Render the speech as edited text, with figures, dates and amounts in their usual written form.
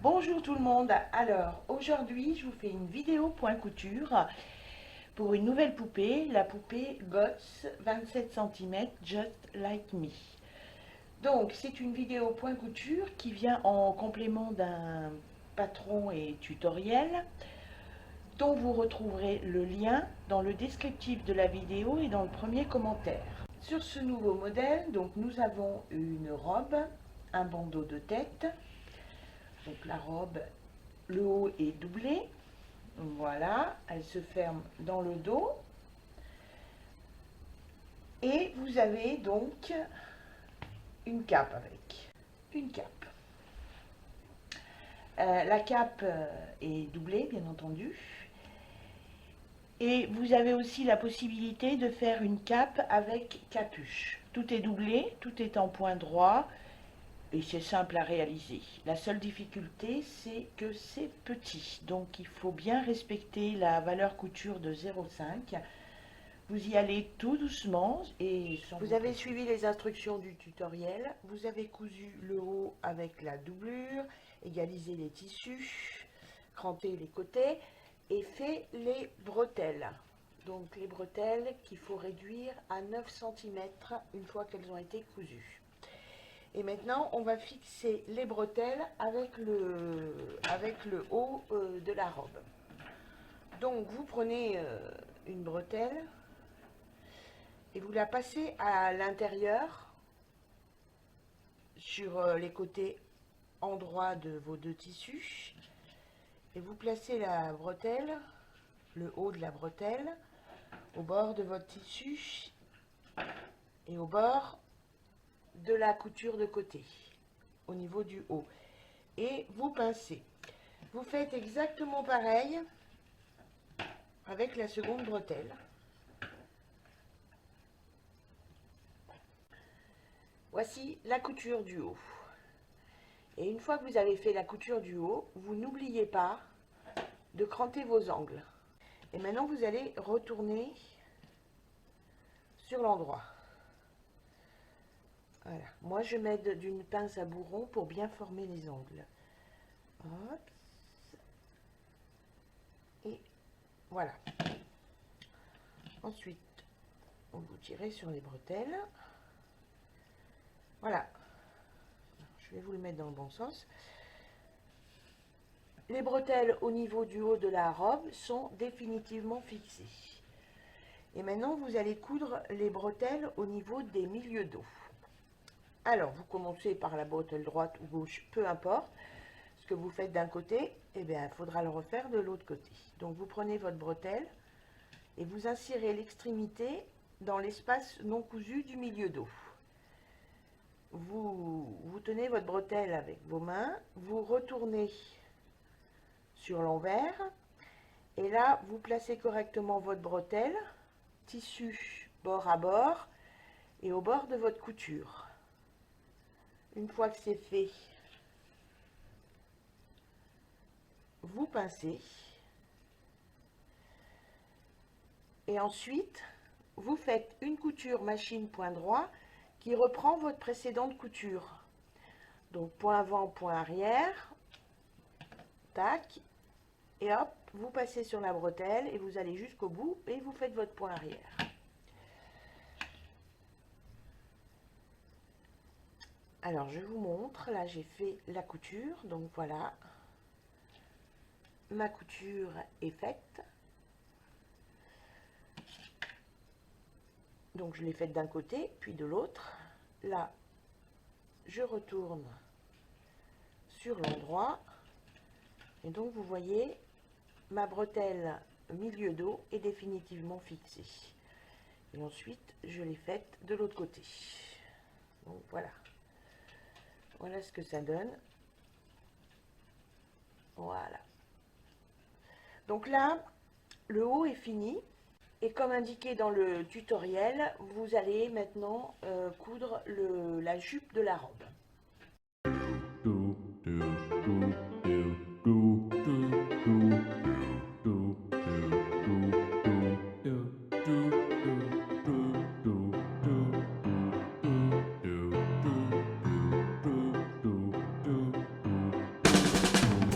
Bonjour tout le monde. Alors aujourd'hui je vous fais une vidéo point couture pour une nouvelle poupée, la poupée Gots 27 cm Just Like Me. Donc c'est une vidéo point couture qui vient en complément d'un patron et tutoriel dont vous retrouverez le lien dans le descriptif de la vidéo et dans le premier commentaire. Sur ce nouveau modèle, donc nous avons une robe, un bandeau de tête. Donc la robe, le haut est doublé, voilà, elle se ferme dans le dos. Et vous avez donc une cape avec, une cape. La cape est doublée, bien entendu. Et vous avez aussi la possibilité de faire une cape avec capuche. Tout est doublé, tout est en point droit. Et c'est simple à réaliser. La seule difficulté, c'est que c'est petit. Donc, il faut bien respecter la valeur couture de 0,5. Vous y allez tout doucement. Et vous avez suivi les instructions du tutoriel. Vous avez cousu le haut avec la doublure, égalisé les tissus, cranté les côtés et fait les bretelles. Donc, les bretelles qu'il faut réduire à 9 cm une fois qu'elles ont été cousues. Et maintenant, on va fixer les bretelles avec le haut de la robe. Donc, vous prenez une bretelle et vous la passez à l'intérieur sur les côtés endroits de vos deux tissus. Et vous placez la bretelle, le haut de la bretelle, au bord de votre tissu et au bord de la couture de côté, au niveau du haut, et vous pincez. Vous faites exactement pareil avec la seconde bretelle. Voici la couture du haut. Et une fois que vous avez fait la couture du haut, vous n'oubliez pas de cranter vos angles. Et maintenant vous allez retourner sur l'endroit. Voilà. Moi, je m'aide d'une pince à bourron pour bien former les angles. Hop. Et voilà. Ensuite, vous tirez sur les bretelles. Voilà. Je vais vous le mettre dans le bon sens. Les bretelles au niveau du haut de la robe sont définitivement fixées. Et maintenant, vous allez coudre les bretelles au niveau des milieux dos. Alors, vous commencez par la bretelle droite ou gauche, peu importe. Ce que vous faites d'un côté, eh bien, il faudra le refaire de l'autre côté. Donc, vous prenez votre bretelle et vous insérez l'extrémité dans l'espace non cousu du milieu dos. Vous tenez votre bretelle avec vos mains, vous retournez sur l'envers et là, vous placez correctement votre bretelle, tissu bord à bord et au bord de votre couture. Une fois que c'est fait, vous pincez et ensuite vous faites une couture machine point droit qui reprend votre précédente couture. Donc point avant, point arrière, tac, et hop, vous passez sur la bretelle et vous allez jusqu'au bout et vous faites votre point arrière. Alors, je vous montre. Là, j'ai fait la couture. Donc, voilà. Ma couture est faite. Donc, je l'ai faite d'un côté, puis de l'autre. Là, je retourne sur l'endroit. Et donc, vous voyez, ma bretelle milieu dos est définitivement fixée. Et ensuite, je l'ai faite de l'autre côté. Donc, voilà. Voilà ce que ça donne. Voilà. Donc là, le haut est fini. Et comme indiqué dans le tutoriel, vous allez maintenant coudre la jupe de la robe.